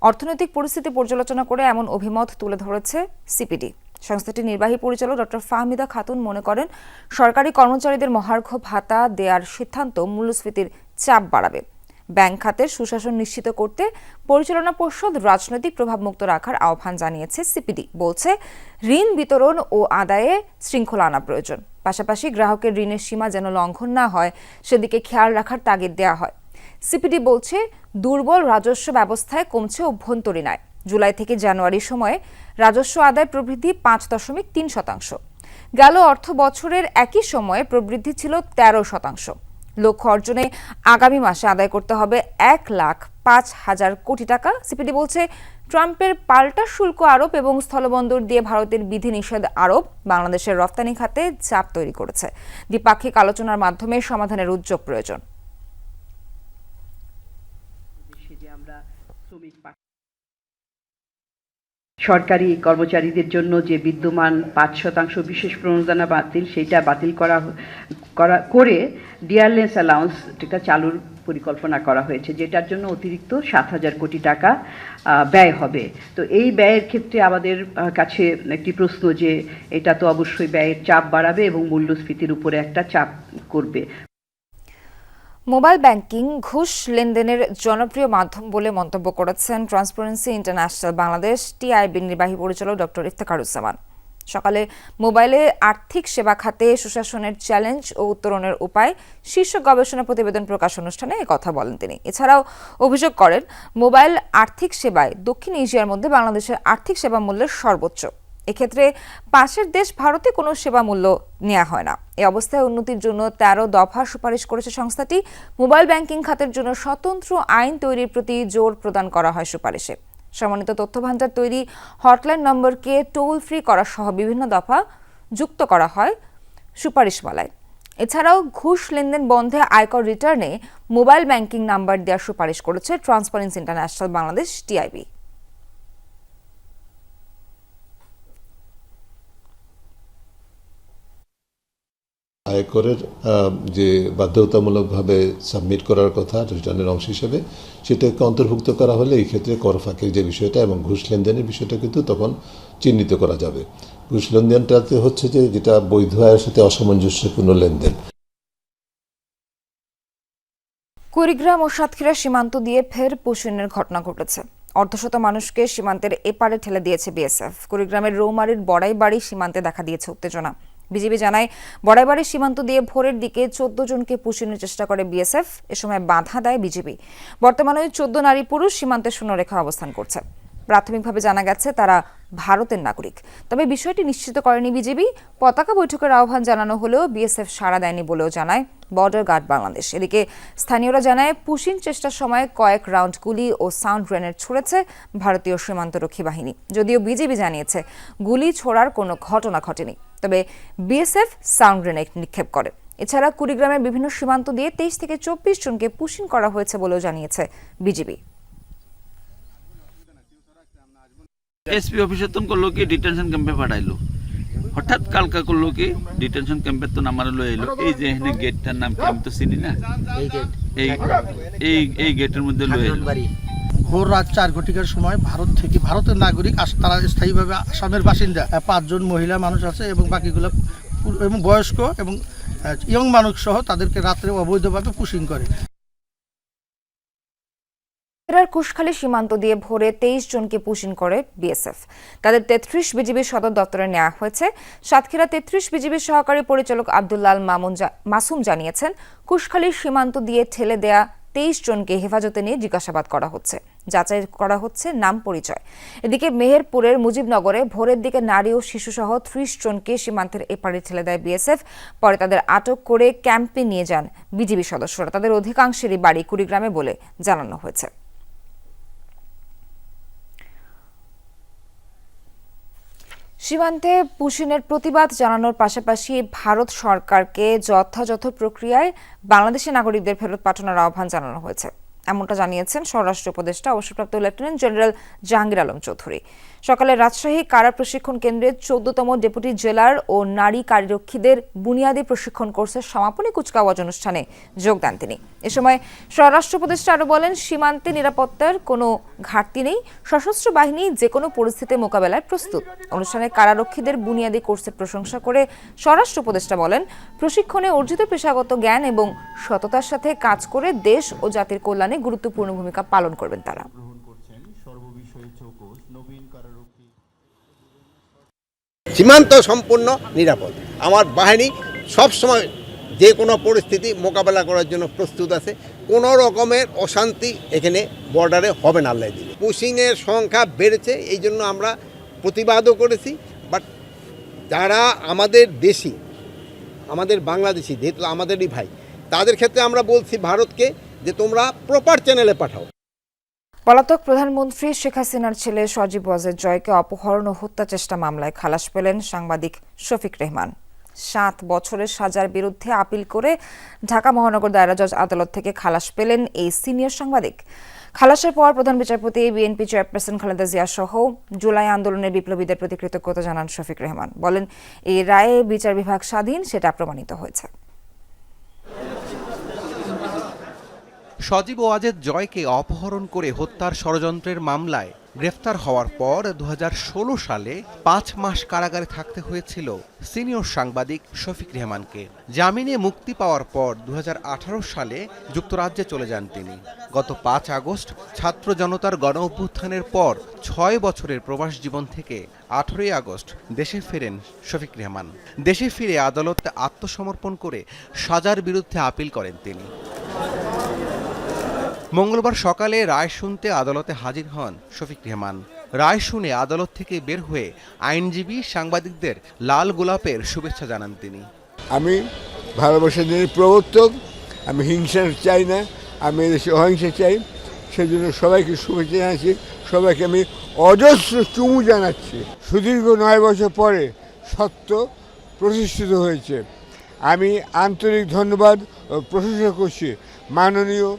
[SPEAKER 1] অর্থনৈতিক পরিস্থিতি পর্যালোচনা করে এমন অভিমত তুলে ধরেছে সিপিডি। সংস্থাটির নির্বাহী পরিচালক ডক্টর ফাহমিদা খাতুন মনে করেন, সরকারি কর্মচারীদের মহার্ঘ ভাতা দেওয়ার সিদ্ধান্ত মূল্যস্ফীতির চাপ বাড়াবে। ব্যাংক খাতের সুশাসন নিশ্চিত করতে পরিচালনা পর্ষদ রাজনৈতিক প্রভাবমুক্ত রাখার আহ্বান জানিয়েছে সিপিডি। বলছে, ঋণ বিতরণ ও আদায়ে শৃঙ্খলা আনা প্রয়োজন, পাশাপাশি গ্রাহকের ঋণের সীমা যেন লঙ্ঘন না হয় সেদিকে খেয়াল রাখার তাগিদ দেওয়া হয়। সিপিডি বলছে, দুর্বল রাজস্ব ব্যবস্থায় কমছে অভ্যন্তরীণ আয়। জুলাই থেকে জানুয়ারির সময়ে রাজস্ব আদায় প্রবৃদ্ধি 5.3%। গেল অর্থ বছরের একই সময়ে প্রবৃদ্ধি ছিল 13%। লক্ষ্য অর্জনে আগামী মাসে আদায় করতে হবে 5,000 কোটি টাকা। সিপিডি বলছে, ট্রাম্পের পাল্টা শুল্ক আরোপ এবং স্থলবন্দর দিয়ে ভারতের বিধিনিষেধ আরোপ বাংলাদেশের রপ্তানি খাতে চাপ তৈরি করেছে। দ্বিপাক্ষিক আলোচনার মাধ্যমে সমাধানের উদ্যোগ প্রয়োজন।
[SPEAKER 21] সরকারি কর্মচারীদের জন্য যে বিদ্যমান 5% বিশেষ প্রণোদনা বাতিল, সেটা বাতিল করে ডিয়ারলেস অ্যালাউন্সটা চালুর পরিকল্পনা করা হয়েছে, যেটার জন্য অতিরিক্ত 7,000 কোটি টাকা ব্যয় হবে। তো এই ব্যয়ের ক্ষেত্রে আমাদের কাছে একটি প্রশ্ন যে এটা তো অবশ্যই ব্যয়ের চাপ বাড়াবে এবং মূল্যস্ফীতির উপরে একটা চাপ করবে।
[SPEAKER 1] মোবাইল ব্যাংকিং ঘুষ লেনদেনের জনপ্রিয় মাধ্যম বলে মন্তব্য করেছেন ট্রান্সপারেন্সি ইন্টারন্যাশনাল বাংলাদেশ টিআইবির নির্বাহী পরিচালক ডক্টর ইফতেখারুজ্জামান। সকালে মোবাইলে আর্থিক সেবা খাতে সুশাসনের চ্যালেঞ্জ ও উত্তরণের উপায় শীর্ষক গবেষণা প্রতিবেদন প্রকাশ অনুষ্ঠানে কথা বলেন তিনি। এছাড়াও অভিযোগ করেন, মোবাইল আর্থিক সেবায় দক্ষিণ এশিয়ার মধ্যে বাংলাদেশের আর্থিক সেবা মূল্যের সর্বোচ্চ। এক্ষেত্রে পাশের দেশ ভারতে কোনো সেবা মূল্য নেওয়া হয় না। এই অবস্থায় উন্নতির জন্য 13 দফা সুপারিশ করেছে সংস্থাটি। মোবাইল ব্যাংকিং খাতের জন্য স্বতন্ত্র আইন তৈরির প্রতি জোর প্রদান করা হয় সুপারিশে। সমন্বিত তথ্য ভান্ডার তৈরি, হটলাইন নম্বরকে টোল ফ্রি করা সহ বিভিন্ন দফা যুক্ত করা হয় সুপারিশমালায়। এছাড়াও ঘুষ লেনদেন বন্ধে আয়কর রিটার্নে মোবাইল ব্যাংকিং নাম্বার দেওয়ার সুপারিশ করেছে ট্রান্সপারেন্সি ইন্টারন্যাশনাল বাংলাদেশ টিআইবি।
[SPEAKER 22] আয়করের যে বাধ্যতামূলকভাবে সাবমিট করার কথা রিটার্নের অংশ হিসেবে, সেটাকে অন্তর্ভুক্ত করা হলে এই ক্ষেত্রে কর ফাঁকের যে বিষয়টা এবং ঘুষ লেনদেনের বিষয়টা কিন্তু তখন চিহ্নিত করা যাবে। ঘুষ লেনদেনটাতে হচ্ছে যে যেটা বৈধ আয়ের সাথে অসামঞ্জস্যপূর্ণ লেনদেন।
[SPEAKER 1] কুড়িগ্রাম ও সাতক্ষীরা সীমান্ত দিয়ে ফের পুশিনের ঘটনা ঘটেছে। অর্ধশত মানুষকে সীমান্তের এপারে ঠেলে দিয়েছে বিএসএফ। কুড়িগ্রামের রৌমারীর বড়াইবাড়ি সীমান্তে দেখা দিয়েছে উত্তেজনা। বিজিবি জানায়, বড়াইবাড়ি সীমান্ত দিয়ে ভোরের দিকে 14 জনকে পুশিনের চেষ্টা করে বিএসএফ। এ সময় বাধা দেয় বিজিবি। বর্তমানে 14 নারী পুরুষ সীমান্তের শূন্যরেখা অবস্থান করছে। প্রাথমিকভাবে জানা গেছে তারা ভারতের নাগরিক, তবে বিষয়টি নিশ্চিত করেনি বিজিবি। পতাকা বৈঠকের আহ্বান জানানো হলেও বিএসএফ সাড়া দেয়নি বলেও জানায় বর্ডার গার্ড বাংলাদেশ। এদিকে স্থানীয়রা জানায়, পুশিন চেষ্টার সময় কয়েক রাউন্ড গুলি ও সাউন্ড গ্রেনেড ছুড়েছে ভারতীয় সীমান্তরক্ষী বাহিনী। যদিও বিজিবি জানিয়েছে গুলি ছোড়ার কোনো ঘটনা ঘটেনি, তবে বিএসএফ সাউন্ড গ্রেনেড নিক্ষেপ করে। এছাড়া কুড়িগ্রামের বিভিন্ন সীমান্ত দিয়ে 23 থেকে 24 জনকে পুশিন করা হয়েছে বলেও জানিয়েছে বিজিবি।
[SPEAKER 23] এসপি অফিসে তো করলো কি ডিটেনশন ক্যাম্পে পাঠাইলো, হঠাৎ কালকা করলো কি ডিটেনশন ক্যাম্পে তো নামার লো এলো। এই যে এখানে গেটটার নাম কি আমি তো চিনি না, এই গেটের মধ্যে লো এলো।
[SPEAKER 8] ভোর রাত 4 ঘটিকার সময় ভারত থেকে, ভারতের নাগরিক তারা স্থায়ীভাবে আসামের বাসিন্দা 5 জন মহিলা মানুষ আছে এবং বাকিগুলো এবং বয়স্ক এবং ইয়ং মানুষ সহ তাদেরকে রাত্রে অবৈধভাবে পুশিং করে।
[SPEAKER 1] কুশখালী সীমান্ত দিয়ে ভোরে 23 জনকে পুশিন করে বিএসএফ। তাদের 33 বিজিবি সদর দপ্তরে নেওয়া হয়েছে। সাতক্ষীরা 33 বিজিবি সহকারী পরিচালক আব্দুল্লাল মাসুম জানিয়েছেন, কুশখালী সীমান্ত দিয়ে ঠেলে দেয়া 23 জনকে হেফাজতে নিয়ে জিজ্ঞাসাবাদ করা হচ্ছে, যাচাই করা হচ্ছে নাম পরিচয়। এদিকে মেহেরপুরের মুজিবনগরে ভোরের দিকে নারী ও শিশুসহ 30 জনকে সীমান্তের এপারে ঠেলে দেয় বিএসএফ। পরে তাদের আটক করে ক্যাম্পে নিয়ে যান বিজিবি সদস্যরা। তাদের অধিকাংশেরই বাড়ি কুড়িগ্রামে বলে জানানো হয়েছে। সীমান্তে পুশিনের প্রতিবাদ জানানোর পাশাপাশি ভারত সরকারকে যথাযথ প্রক্রিয়ায় বাংলাদেশি নাগরিকদের ফেরত পাঠানোর আহ্বান জানানো হয়েছে, এমনটা জানিয়েছেন স্বরাষ্ট্র উপদেষ্টা অবসরপ্রাপ্ত লেফটেন্যান্ট জেনারেল জাহাঙ্গীর আলম চৌধুরী। সকালে রাজশাহী কারা প্রশিক্ষণ কেন্দ্রের 14তম ডেপুটি জেলার ও নারী কারীরক্ষীদের বুনিয়াদী প্রশিক্ষণ কোর্সের সমাপনী কুচকাওয়াজ অনুষ্ঠানে যোগ দেন তিনি। এ সময় স্বরাষ্ট্র উপদেষ্টা আরও বলেন, সীমান্তে নিরাপত্তার কোনো ঘাটতি নেই, সশস্ত্র বাহিনী যে কোনো পরিস্থিতি মোকাবেলায় প্রস্তুত। অনুষ্ঠানে কারারক্ষীদের বুনিয়াদী কোর্সের প্রশংসা করে স্বরাষ্ট্র উপদেষ্টা বলেন, প্রশিক্ষণে অর্জিত পেশাগত জ্ঞান এবং সততার সাথে কাজ করে দেশ ও জাতির কল্যাণে গুরুত্বপূর্ণ ভূমিকা পালন করবেন তারা।
[SPEAKER 24] সীমান্ত সম্পূর্ণ নিরাপদ। আমার বাহিনী সবসময় যে কোনো পরিস্থিতি মোকাবেলা করার জন্য প্রস্তুত আছে। কোনো রকমের অশান্তি এখানে বর্ডারে হবে না আল্লাহ দিলে। পুশিংয়ের সংখ্যা বেড়েছে, এই জন্য আমরা প্রতিবাদও করেছি। বাট যারা আমাদের দেশি, আমাদের বাংলাদেশি, যেহেতু আমাদেরই ভাই, তাদের ক্ষেত্রে আমরা বলছি ভারতকে যে তোমরা প্রপার চ্যানেলে পাঠাও।
[SPEAKER 1] পলাতক প্রধানমন্ত্রী শেখ হাসিনার ছেলে সজীব ওয়াজেদ জয়কে অপহরণ ও হত্যা চেষ্টা মামলায় খালাস পেলেন সাংবাদিক শফিক রেহমান। 7 বছরের সাজার বিরুদ্ধে আপিল করে ঢাকা মহানগর দায়রা জজ আদালত থেকে খালাস পেলেন এই সিনিয়র সাংবাদিক। খালাসের পর প্রধান বিচারপতি, বিএনপি চেয়ারপারসন খালেদা জিয়া সহ জুলাই আন্দোলনের বিপ্লবীদের প্রতি কৃতজ্ঞতা জানান শফিক রেহমান। বলেন, এই রায়ে বিচার বিভাগ স্বাধীন, সেটা প্রমাণিত হয়েছে।
[SPEAKER 9] সজীব ওয়াজেদ জয়কে অপহরণ করে হত্যার ষড়যন্ত্রের মামলায় গ্রেফতার হওয়ার পর 2016 সালে 5 মাস কারাগারে থাকতে হয়েছিল সিনিয়র সাংবাদিক শফিক রেহমানকে। জামিনে মুক্তি পাওয়ার পর 2018 সালে যুক্তরাজ্যে চলে যান তিনি। গত 5 আগস্ট ছাত্র জনতার গণ অভ্যুত্থানের পর 6 বছরের প্রবাস জীবন থেকে 18 আগস্ট দেশে ফেরেন শফিক রেহমান। দেশে ফিরে আদালতে আত্মসমর্পণ করে সাজার বিরুদ্ধে আপিল করেন তিনি। মঙ্গলবার সকালে রায় শুনতে আদালতে হাজির হন শফিক রেহমান। রায় শুনে আদালত থেকে বের হয়ে আইনজীবী সাংবাদিকদের লাল গোলাপের শুভেচ্ছা জানান তিনি।
[SPEAKER 10] আমি ভালোবাসার প্রবর্তক, আমি হিংসা চাই না, আমি এদেশে অহিংসা চাই। সেজন্য সবাইকে শুভেচ্ছা জানাচ্ছি, সবাইকে আমি অজস্র চুমু জানাচ্ছি। সুদীর্ঘ 9 বছর পরে সত্য প্রতিষ্ঠিত হয়েছে। আমি আন্তরিক ধন্যবাদ ও প্রশংসা করছি মাননীয়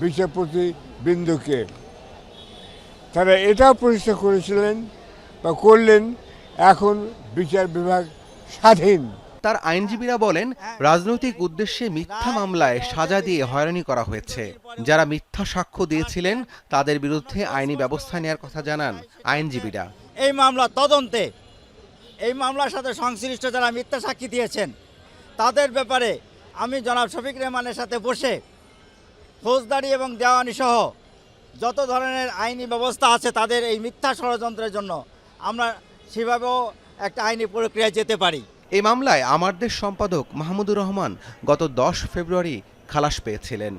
[SPEAKER 10] বিচারপতি বৃন্দকে। তারা এটাও প্রতিষ্ঠা করেছিলেন বা করলেন, এখন বিচার বিভাগ স্বাধীন।
[SPEAKER 9] তার আইনজীবীরা বলেন, রাজনৈতিক উদ্দেশ্যে মিথ্যা মামলায় সাজা দিয়ে হয়রানি করা হয়েছে। যারা মিথ্যা সাক্ষ্য দিয়েছিলেন তাদের বিরুদ্ধে আইনি ব্যবস্থা নেওয়ার কথা জানান আইনজীবীরা।
[SPEAKER 11] এই মামলা তদন্তে এই মামলার সাথে সংশ্লিষ্ট যারা মিথ্যা সাক্ষী দিয়েছেন তাদের ব্যাপারে আমি জনাব শফিক রেহমানের সাথে বসে ফৌজদারি এবং দেওয়ানি সহ যত ধরনের আইনি ব্যবস্থা আছে তাদের এই মিথ্যা ষড়যন্ত্রের জন্য আমরা সেভাবেও একটা আইনি প্রক্রিয়ায় যেতে পারি।
[SPEAKER 9] এই মামলায় আমার দেশ সম্পাদক মাহমুদুর রহমান গত 10 ফেব্রুয়ারি খালাস পেয়েছিলেন।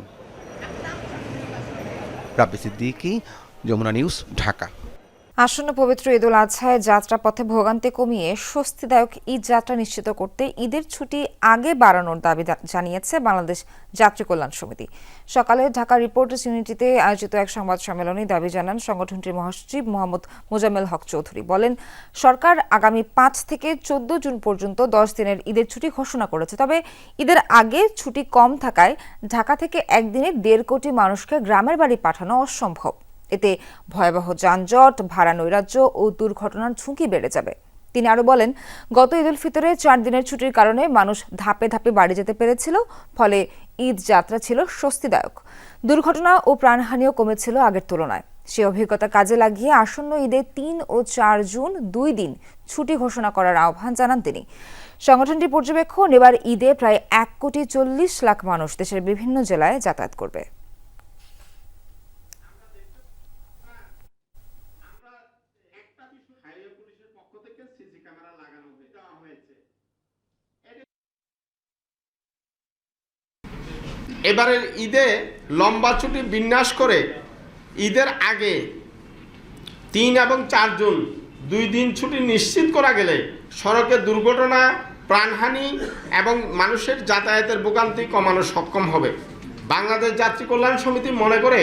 [SPEAKER 9] রাব্বি সিদ্দিকী, যমুনা নিউজ, ঢাকা।
[SPEAKER 1] আসন্ন পবিত্র ঈদুল আজহায় যাত্রাপথে ভোগান্তি কমিয়ে স্বস্তিদায়ক ঈদ যাত্রা নিশ্চিত করতে ঈদের ছুটি আগে বাড়ানোর দাবি জানিয়েছে বাংলাদেশ যাত্রী কল্যাণ সমিতি। সকালে ঢাকা রিপোর্টার্স ইউনিটিতে আয়োজিত এক সংবাদ সম্মেলনে দাবি জানান সংগঠনটির মহাসচিব মোহাম্মদ মোজাম্মেল হক চৌধুরী। বলেন, সরকার আগামী 5 থেকে 14 জুন পর্যন্ত 10 দিনের ঈদের ছুটি ঘোষণা করেছে। তবে ঈদের আগে ছুটি কম থাকায় ঢাকা থেকে একদিনে 1.5 কোটি মানুষকে গ্রামের বাড়ি পাঠানো অসম্ভব। এতে ভয়াবহ যানজট, ভাড়া নৈরাজ্য ও দুর্ঘটনার ঝুঁকি বেড়ে যাবে। তিনি আরো বলেন, গত ঈদুল ফিতরে 4 দিনের ছুটির কারণে মানুষ ধাপে ধাপে বাড়ি যেতে পেরেছিল, ফলে ঈদ যাত্রা ছিল স্বস্তিদায়ক। দুর্ঘটনা ও প্রাণহানিও কমেছিল আগের তুলনায়। সেই অভিজ্ঞতা কাজে লাগিয়ে আসন্ন ঈদে 3 ও 4 জুন 2 দিন ছুটি ঘোষণা করার আহ্বান জানান তিনি। সংগঠনটির পর্যবেক্ষণ, এবার ঈদে প্রায় 1,40,00,000 মানুষ দেশের বিভিন্ন জেলায় যাতায়াত করবে।
[SPEAKER 12] এবারের ঈদে লম্বা ছুটি বিন্যাস করে ঈদের আগে 3 এবং 4 জুন 2 দিন ছুটি নিশ্চিত করা গেলে সড়কে দুর্ঘটনা, প্রাণহানি এবং মানুষের যাতায়াতের ভোগান্তি কমানো সক্ষম হবে। বাংলাদেশ যাত্রী কল্যাণ সমিতি মনে করে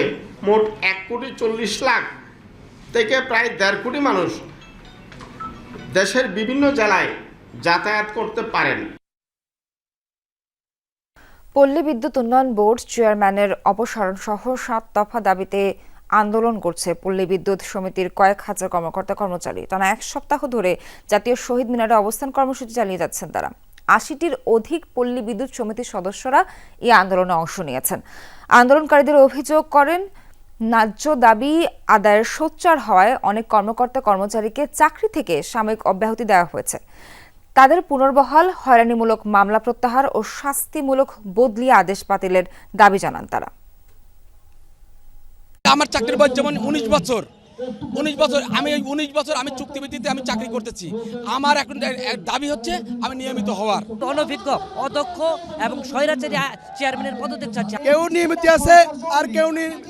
[SPEAKER 12] মোট 1,40,00,000 থেকে প্রায় 1.5 কোটি মানুষ দেশের বিভিন্ন জেলায় যাতায়াত করতে পারেন।
[SPEAKER 1] পল্লী বিদ্যুৎ উন্নয়ন বোর্ড চেয়ারম্যানের অপসারণ সহ 7 দফা দাবিতে আন্দোলন করছে পল্লী বিদ্যুৎ সমিতির কয়েক হাজার কর্মকর্তা কর্মচারী। টানা 1 সপ্তাহ ধরে জাতীয় শহীদ মিনারে অবস্থান কর্মসূচি চালিয়ে যাচ্ছেন তারা। 80টির অধিক পল্লী বিদ্যুৎ সমিতির সদস্যরা এই আন্দোলনে অংশ নিয়েছেন। আন্দোলনকারীদের অভিযোগ করেন, ন্যায্য দাবি আদায়ের সোচ্চার হওয়ায় অনেক কর্মকর্তা কর্মচারীকে চাকরি থেকে সাময়িক অব্যাহতি দেওয়া হয়েছে। তাদের পুনর্বহাল, হয়রানিমূলক মামলা প্রত্যাহার ও শাস্তিমূলক বদলি আদেশ বাতিলের দাবি জানান তারা।
[SPEAKER 25] আমার চাকরির বয়স যেমন 19 বছর, আমি 19 বছর আমি চুক্তিভিত্তিতে আমি চাকরি করতেছি। আমার এখন দাবি হচ্ছে আমি নিয়মিত হওয়ার।
[SPEAKER 26] অনভিজ্ঞ, অদক্ষ এবং স্বৈরাচারী চেয়ারম্যানের পদত্যাগ চাচ্ছি।
[SPEAKER 25] কেউ নিয়মিত আছে আর কেউ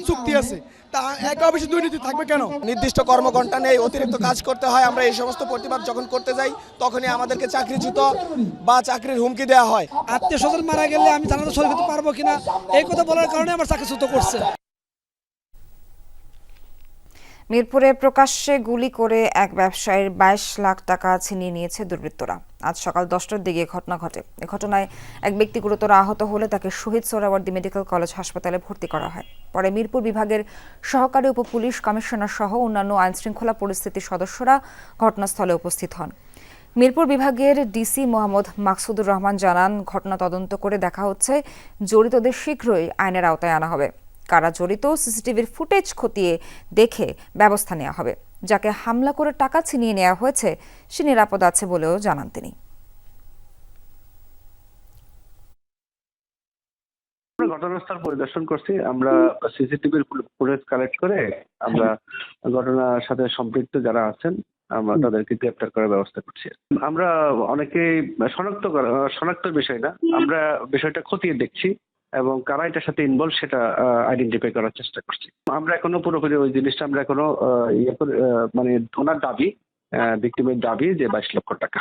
[SPEAKER 25] চুক্তি আছে, তা এক অফিসে দুর্নীতি থাকবে কেন? নির্দিষ্ট কর্মঘণ্টা নেই, অতিরিক্ত কাজ করতে হয়। আমরা এই সমস্ত প্রতিবাদ যখন করতে যাই তখনই আমাদেরকে চাকরিচ্যুত বা চাকরির হুমকি দেওয়া হয়। আত্মীয় স্বজন মারা গেলে আমি জানাতে সই করতে পারবো কিনা এই কথা বলার কারণে আমার চাকরিচ্যুত করছে।
[SPEAKER 1] মিরপুরে প্রকাশ্যে গুলি করে এক ব্যবসায়ীর 22 লাখ টাকা ছিনিয়ে নিয়েছে দুর্বৃত্তরা। আজ সকাল 10টার দিকে ঘটনা ঘটে। এ ঘটনায় এক ব্যক্তি গুরুতর আহত হলে তাকে শহীদ সোহরাওয়ার্দী মেডিকেল কলেজ হাসপাতালে ভর্তি করা হয়। পরে মিরপুর বিভাগের সহকারী উপপুলিশ কমিশনার সহ অন্যান্য আইনশৃঙ্খলা পরিস্থিতির সদস্যরা ঘটনাস্থলে উপস্থিত হন। মিরপুর বিভাগের ডিসি মোহাম্মদ মাকসুদুর রহমান জানান, ঘটনা তদন্ত করে দেখা হচ্ছে, জড়িতদের শীঘ্রই আইনের আওতায় আনা হবে। কারা জড়িত সিসিটিভির ফুটেজ খতিয়ে দেখে ব্যবস্থা নেওয়া হবে। যাকে হামলা করে টাকা ছিনিয়ে নেওয়া হয়েছে সে নিরাপদ আছে বলেও জানান তিনি।
[SPEAKER 2] ঘটনাস্থল পরিদর্শন করছি, আমরা সিসিটিভির ফুটেজ কালেক্ট করে আমরা ঘটনার সাথে সম্পৃক্ত যারা আছেন আমরা তাদেরকে গ্রেপ্তার করার ব্যবস্থা করছি। আমরা অনেকে শনাক্তের বিষয় না, আমরা বিষয়টা খতিয়ে দেখছি এবং কারা এটার সাথে ইনভলভ সেটা আইডেন্টিফাই করার চেষ্টা করছি। আমরা এখনো পুরোপুরি ওই জিনিসটা আমরা এখনো মানে ওনার দাবি, ভিক্টিমের দাবি যে 22 লক্ষ টাকা।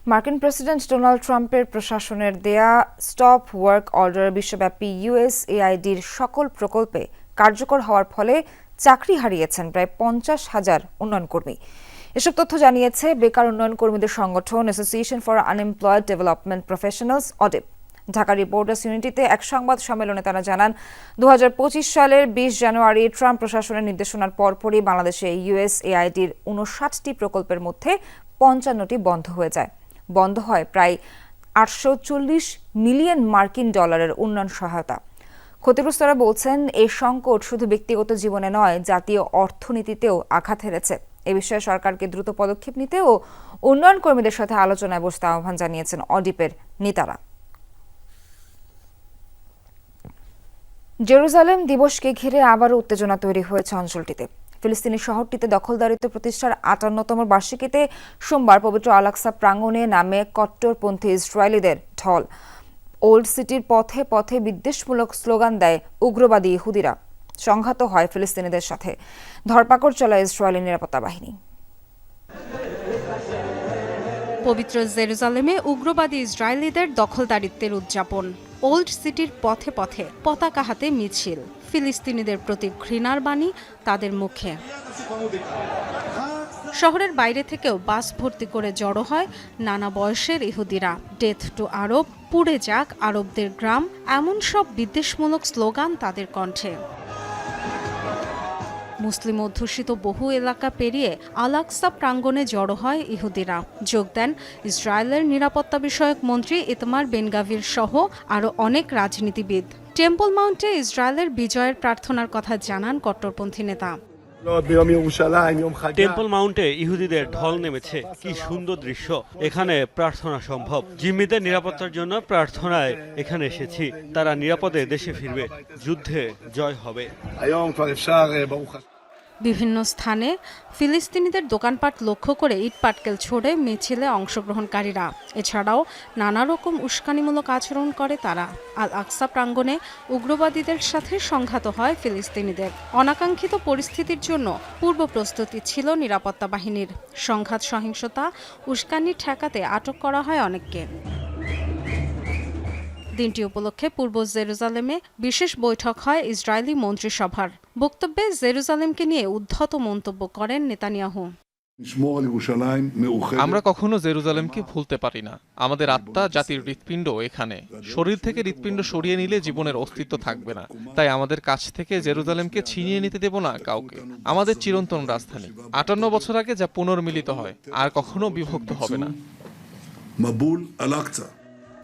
[SPEAKER 1] মার্কিন প্রেসিডেন্ট ডোনাল্ড ট্রাম্পের প্রশাসনের দেয়া স্টপ ওয়ার্ক অর্ডার বিশ্বব্যাপী USAIDর সকল প্রকল্পে কার্যকর হওয়ার ফলে চাকরি হারিয়েছেন প্রায় 50,000 উন্নয়ন কর্মী। এসব তথ্য জানিয়েছে বেকার উন্নয়ন কর্মীদের সংগঠন association for unemployed development professionals অডিপ। ঢাকা রিপোর্টার্স ইউনিটিতে এক সংবাদ সম্মেলনে তারা জানান, 2025 সালের 20 জানুয়ারি ট্রাম্প প্রশাসনের নির্দেশনার পরপরই বাংলাদেশে USAIDর 59টি প্রকল্পের মধ্যে 55টি বন্ধ হয়ে যায়। বন্ধ হয় প্রায় 840 মিলিয়ন মার্কিন ডলারের উন্নয়ন সহায়তা। ক্ষতিগ্রস্তরা বলছেন, এই সংকট শুধু ব্যক্তিগত জীবনে নয়, জাতীয় অর্থনীতিতেও আঘাত হেরেছে। এ বিষয়ে সরকারকে দ্রুত পদক্ষেপ নিতে ও উন্নয়ন কর্মীদের সাথে আলোচনায় বসতে আহ্বান জানিয়েছেন অডিপের নেতারা। জেরুজালেম দিবসকে ঘিরে আবারও উত্তেজনা তৈরি হয়েছে অঞ্চলটিতে। ফিলিস্তিনি শহরটিতে দখলদারিত্ব প্রতিষ্ঠার 58তম বার্ষিকীতে সোমবার পবিত্র আল-আকসা প্রাঙ্গণে নামে কট্টরপন্থী ইসরায়েলিদের ঢল। ওল্ড সিটির পথে পথে বিদ্বেষমূলক স্লোগান দেয় উগ্রবাদী ইহুদিরা। সংঘাত হয় ফিলিস্তিনিদের সাথে। ধরপাকড় চালায় ইসরায়েলি নিরাপত্তা বাহিনী।
[SPEAKER 3] পবিত্র জেরুজালেমে উগ্রবাদী ইসরায়েলিদের দখলদারিত্বের উদযাপন। ওল্ড সিটির পথে পথে পতাকা হাতে মিছিল, ফিলিস্তিনিদের প্রতি ঘৃণার বাণী তাদের মুখে। শহরের বাইরে থেকেও বাস ভর্তি করে জড়ো হয় নানা বয়সের ইহুদিরা। ডেথ টু আরব, পুড়ে যাক আরবদের গ্রাম, এমন সব বিদ্বেষমূলক স্লোগান তাদের কণ্ঠে। মুসলিম অধ্যুষিত বহু এলাকা পেরিয়ে আল-আকসা প্রাঙ্গণে জড়ো হয় ইহুদিরা। যোগ দেন ইসরায়েলের নিরাপত্তা বিষয়ক মন্ত্রী ইতমার বেন-গাভির সহ আরও অনেক রাজনীতিবিদ। টেম্পল মাউন্টে ইসরায়েলের বিজয়ের প্রার্থনার কথা জানান কট্টরপন্থী নেতা।
[SPEAKER 4] টেম্পল মাউন্টে ইহুদিদের ঢল নেমেছে, কি সুন্দর দৃশ্য। এখানে প্রার্থনা সম্ভব। জিম্মিদের নিরাপত্তার জন্য প্রার্থনায় এখানে এসেছি। তারা নিরাপদে দেশে ফিরবে, যুদ্ধে জয় হবে।
[SPEAKER 3] বিভিন্ন স্থানে ফিলিস্তিনিদের দোকানপাট লক্ষ্য করে ইটপাটকেল ছোড়ে মিছিলে অংশগ্রহণকারীরা। এছাড়াও নানা রকম উস্কানিমূলক আচরণ করে তারা। আল আকসা প্রাঙ্গণে উগ্রবাদীদের সাথে সংঘাত হয় ফিলিস্তিনিদের। অনাকাঙ্ক্ষিত পরিস্থিতির জন্য পূর্ব প্রস্তুতি ছিল নিরাপত্তা বাহিনীর। সংঘাত, সহিংসতা, উস্কানি ঠেকাতে আটক করা হয় অনেককে। দিনটি উপলক্ষে পূর্ব জেরুজালেমে বিশেষ বৈঠক হয় ইসরায়েলি মন্ত্রিসভার। বক্তব্যে জেরুজালেমকে নিয়ে উদ্ধত মন্তব্য করেন নেতানিয়াহু।
[SPEAKER 5] আমরা কখনো জেরুজালেমকে ভুলতে পারি না। আমাদের আত্মা, জাতির হৃৎপিণ্ড এখানে। শরীর থেকে হৃৎপিণ্ড সরিয়ে নিলে জীবনের অস্তিত্ব থাকবে না। তাই আমাদের কাছ থেকে জেরুজালেমকে ছিনিয়ে নিতে দেব না কাউকে। আমাদের চিরন্তন রাজধানী। 58 বছর আগে যা পুনর্মিলিত হয়, আর কখনো বিভক্ত হবে না।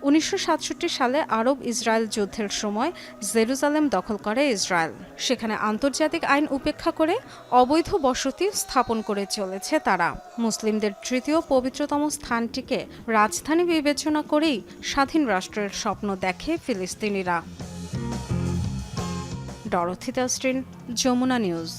[SPEAKER 3] 1967 সালে আরব ইসরায়েল যুদ্ধের সময় জেরুজালেম দখল করে ইসরায়েল। সেখানে আন্তর্জাতিক আইন উপেক্ষা করে অবৈধ বসতি স্থাপন করে চলেছে তারা। মুসলিমদের তৃতীয় পবিত্রতম স্থানটিকে রাজধানী বিবেচনা করেই স্বাধীন রাষ্ট্রের স্বপ্ন দেখে ফিলিস্তিনিরা। Dorothy Tasrin, Jamuna news.